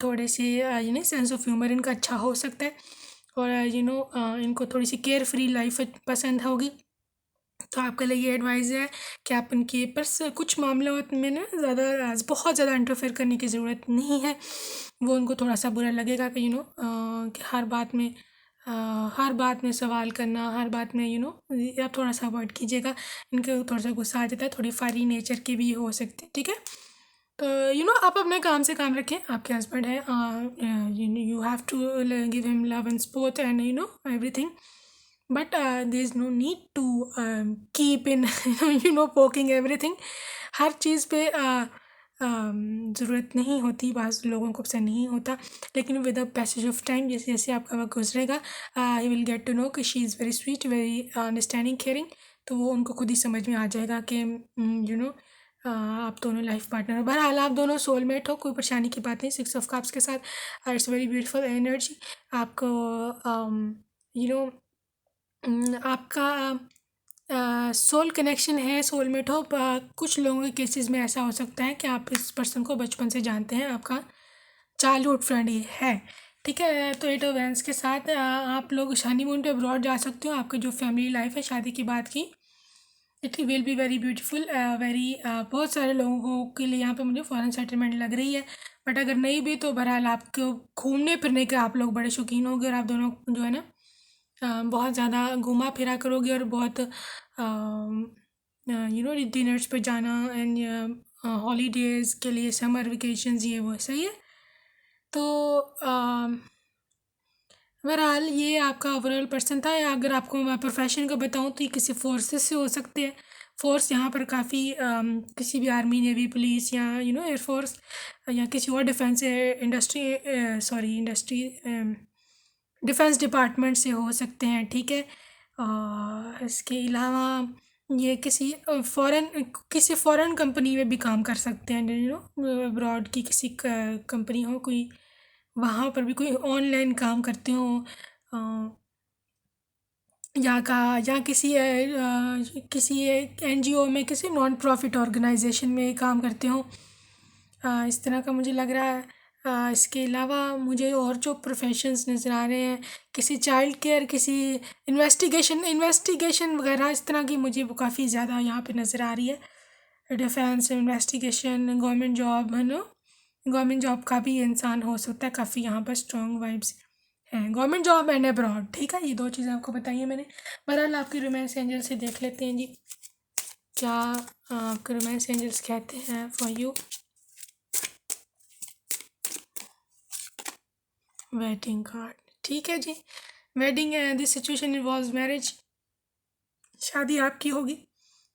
थोड़े से सेंस ऑफ ह्यूमर इनका अच्छा हो सकता है, और इनको थोड़ी सी केयर फ्री लाइफ पसंद होगी, तो आपके लिए ये एडवाइस है कि आप उनके कुछ मामलों में ना बहुत ज़्यादा इंटरफेयर करने की ज़रूरत नहीं है। वो उनको थोड़ा सा बुरा लगेगा कि कि हर बात में सवाल करना, हर बात में आप थोड़ा सा अवॉइड कीजिएगा। इनके थोड़ा सा गुस्सा आ जाता है, थोड़ी फायरी नेचर के भी हो सकते हैं, ठीक है। तो आप अपने काम से काम रखें। आपके हस्बैंड है, you have to give him love and support and everything, but there is no need to keep in poking everything. हर चीज़ पे ज़रूरत नहीं होती, बाज़ लोगों को पसंद नहीं होता, लेकिन with the passage of time, जैसे जैसे आपका वक्त गुजरेगा, he will get to know कि she is very sweet, very understanding, caring. तो वो उनको खुद ही समझ में आ जाएगा कि आप दोनों लाइफ पार्टनर हो। बहरहाल आप दोनों सोलमेट हो, कोई परेशानी की बात नहीं। 6 ऑफ कप्स के साथ इट्स वेरी ब्यूटीफुल एनर्जी। आपको यू नो आपका सोल कनेक्शन है, सोलमेट हो। कुछ लोगों के केसेस में ऐसा हो सकता है कि आप इस पर्सन को बचपन से जानते हैं, आपका चाइल्डहुड फ्रेंड ही है, ठीक है। तो 8 ऑफ वैंड्स के साथ आप लोग हनीमून पे अब्रॉड जा सकते हो। आपकी जो फैमिली लाइफ है शादी की बात की, it will be very beautiful, very बहुत सारे लोगों के लिए यहाँ पे मुझे फॉरेन सेटलमेंट लग रही है। बट अगर नहीं भी तो बहरहाल आपको घूमने फिरने के आप लोग बड़े शौकीन होगे, और आप दोनों जो है ना बहुत ज़्यादा घूमा फिरा करोगे, और बहुत डिनर्स पे जाना एंड हॉलीडेज़ के लिए, समर वेकेशंस, ये वो सही है। तो बहरहाल ये आपका ओवरऑल पर्सन था। या अगर आपको मैं प्रोफेशन का बताऊं तो ये किसी फोर्सेस से हो सकते हैं। फोर्स यहाँ पर काफ़ी किसी भी आर्मी, नेवी, पुलिस, या एयरफोर्स, या किसी और डिफेंस इंडस्ट्री डिफेंस डिपार्टमेंट से हो सकते हैं, ठीक है। और इसके अलावा ये किसी फॉरेन कंपनी में भी काम कर सकते हैं, अब्रॉड की किसी कंपनी हो कोई, वहाँ पर भी कोई ऑनलाइन काम करते हो, या किसी एक एनजीओ में, किसी नॉन प्रॉफिट ऑर्गेनाइजेशन में काम करते हो, इस तरह का मुझे लग रहा है। इसके अलावा मुझे और जो प्रोफेशंस नज़र आ रहे हैं, किसी चाइल्ड केयर, किसी इन्वेस्टिगेशन वगैरह, इस तरह की मुझे वो काफ़ी ज़्यादा यहाँ पे नज़र आ रही है। डिफेंस, इन्वेस्टिगेशन, गवर्नमेंट जॉब, है ना, गवर्नमेंट जॉब का भी इंसान हो सकता है। काफ़ी यहाँ पर स्ट्रॉन्ग वाइब्स हैं, गवर्नमेंट जॉब एंड अब्रॉड, ठीक है। ये 2 चीज़ें आपको बताई हैं मैंने। बहरहाल आपके रोमांस एंजल से देख लेते हैं जी, क्या आपके रोमांस एंजल्स कहते हैं फॉर यू। वेडिंग कार्ड, ठीक है जी। Wedding, this situation involves marriage, शादी आपकी होगी,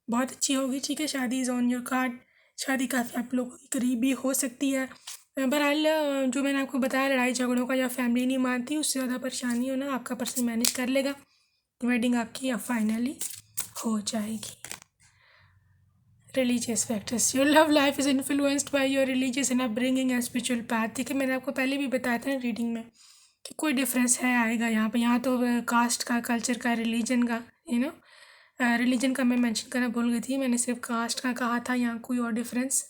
बहुत अच्छी होगी, ठीक है। शादी इज़ ऑन योर कार्ड, शादी काफ़ी आप लोगों की करीबी हो सकती है। बहरहाल जो मैंने आपको बताया, लड़ाई झगड़ों का या फैमिली नहीं मानती, उससे ज़्यादा परेशानी हो ना, आपका पर्सन मैनेज कर लेगा। वेडिंग आपकी अब फाइनली हो जाएगी। Religious factors, your love life is influenced by your religious and upbringing and spiritual path. ठीक है, मैंने आपको पहले भी बताया था ना रीडिंग में कि कोई डिफरेंस है आएगा यहाँ पे। यहाँ तो कास्ट का, कल्चर का, रिलीजन का, रिलीजन का मैं मेंशन करना भूल गई थी, मैंने सिर्फ कास्ट का कहा था। यहाँ कोई और डिफरेंस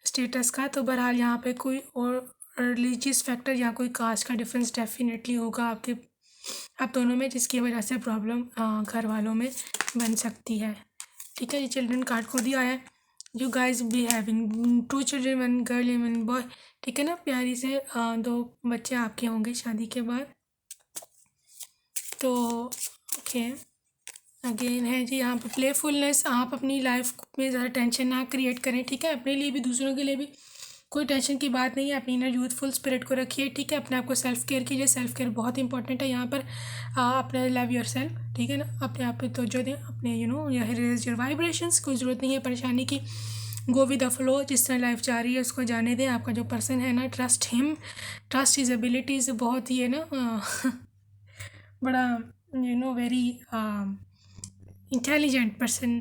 स्टेटस का, तो बहरहाल यहाँ पे कोई और रिलीजियस फैक्टर या कोई कास्ट का डिफरेंस डेफिनेटली होगा आप दोनों में, जिसकी वजह से प्रॉब्लम घर वालों में बन सकती है। ठीक है, ये चिल्ड्रन कार्ड को दिया है। You guys be having 2 children, 1 girl and 1 boy, ठीक है ना। प्यारी से 2 बच्चे आपके होंगे शादी के बाद। तो ओके, अगेन है जी यहाँ पे प्लेफुलनेस। आप अपनी लाइफ में ज़्यादा टेंशन ना क्रिएट करें, ठीक है। अपने लिए भी, दूसरों के लिए भी कोई टेंशन की बात नहीं है। अपनी इनर यूथफुल स्पिरिट को रखिए, ठीक है। अपने आप को सेल्फ केयर कीजिए, सेल्फ केयर बहुत इंपॉर्टेंट है यहाँ पर। अपने लव योर सेल्फ, ठीक है ना। अपने आप पे तवज्जो दें, अपने रेज योर वाइब्रेशंस। कोई ज़रूरत नहीं है परेशानी की, गो विद द फ्लो, जिस तरह लाइफ जा रही है उसको जाने दें। आपका जो पर्सन है ना, trust him, trust his abilities. बहुत ही है ना बड़ा वेरी इंटेलिजेंट पर्सन।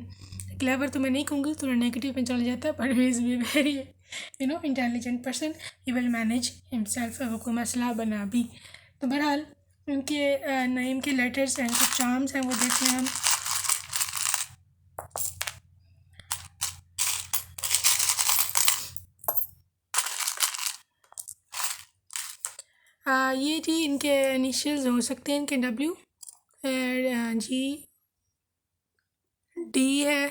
क्लेवर तो मैं नहीं कहूँगी, थोड़ा नेगेटिव में चला जाता है, but he is be very intelligent person. He will manage himself, अगर कोई मसला बना भी तो। बहरहाल उनके नेम के लेटर्स एंड कुछ चार्म्स हैं, वो देखते हैं हम। ये जी इनके इनिशियल्स हो सकते हैं, इनके डी है,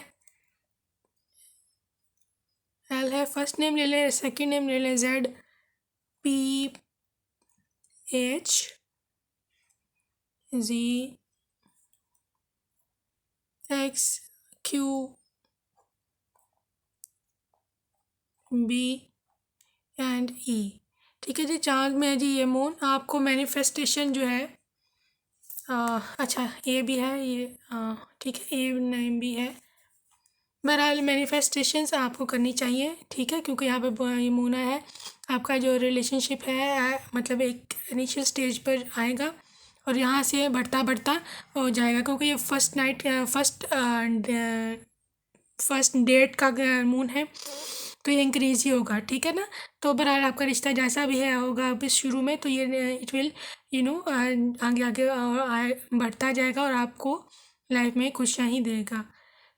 एल है, फर्स्ट नेम ले लें, सेकंड नेम ले लें, Z, P, H, G, X, Q, B and E. ठीक है जी, चांद में है जी ये मून। आपको मैनिफेस्टेशन जो है अच्छा ए भी है ये, ठीक है, ए नेम भी है। बहरहाल मैनिफेस्टेशंस आपको करनी चाहिए, ठीक है, क्योंकि यहाँ पे ये मूना है। आपका जो रिलेशनशिप है मतलब एक इनिशियल स्टेज पर आएगा और यहाँ से बढ़ता बढ़ता हो जाएगा, क्योंकि ये फर्स्ट डेट का मून है, तो ये इंक्रीज ही होगा, ठीक है ना। तो बहरहाल आपका रिश्ता जैसा भी है होगा अभी शुरू में, तो ये इट विल आगे आगे बढ़ता जाएगा और आपको लाइफ में खुशियाँ ही देगा।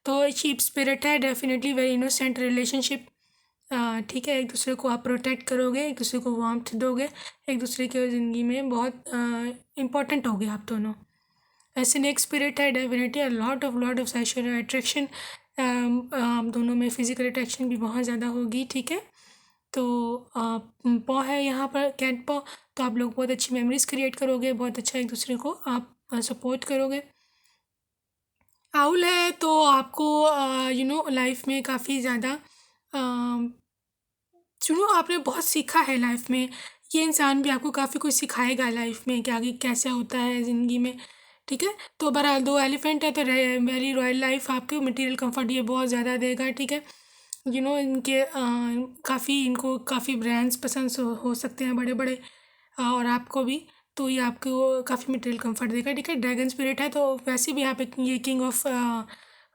तो शीप स्पिरिट है, डेफिनेटली वेरी इनोसेंट रिलेशनशिप, ठीक है। एक दूसरे को आप प्रोटेक्ट करोगे, एक दूसरे को वार्मथ दोगे, एक दूसरे की ज़िंदगी में बहुत इम्पोर्टेंट होगे आप दोनों। स्नेक स्पिरिट है, definitely lot of sexual attraction, आप दोनों में फिजिकल अट्रैक्शन भी बहुत ज़्यादा होगी, ठीक है। तो पॉ है यहाँ पर, कैट पॉ, तो आप लोग बहुत अच्छी मेमोरीज क्रिएट करोगे, बहुत अच्छा एक दूसरे को आप सपोर्ट करोगे। आउल है तो आपको लाइफ में काफ़ी ज़्यादा सुनो, आपने बहुत सीखा है लाइफ में, ये इंसान भी आपको काफ़ी कुछ सिखाएगा लाइफ में कि आगे कैसे होता है ज़िंदगी में, ठीक है। तो बहरहाल 2 एलिफेंट है, तो वेरी रॉयल लाइफ आपके मटेरियल कंफर्ट ये बहुत ज़्यादा देगा, ठीक है। इनके इनको काफ़ी ब्रांड्स पसंद हो सकते हैं बड़े बड़े, और आपको भी, तो ये आपको काफ़ी मटेरियल कंफर्ट देगा, ठीक है। ड्रैगन स्पिरिट है, तो वैसे भी यहाँ पे ये किंग ऑफ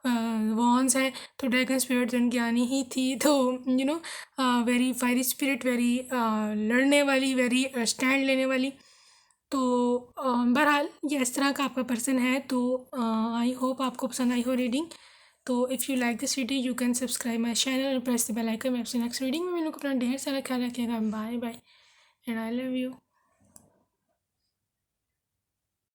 वॉन्स है, तो ड्रैगन स्पिरिट तो इनकी आनी ही थी, तो वेरी फायरी स्पिरिट, वेरी लड़ने वाली, वेरी स्टैंड लेने वाली। तो बहरहाल ये इस तरह का आपका पर्सन है। तो आई होप आपको पसंद आई हो रीडिंग। तो if you like this reading you can subscribe my channel और प्रेस द बेल आइकन। मैं आपसे नेक्स्ट रीडिंग में मिलूँगा। अपना ढेर सारा ख्याल रखिएगा। Bye bye and I love you.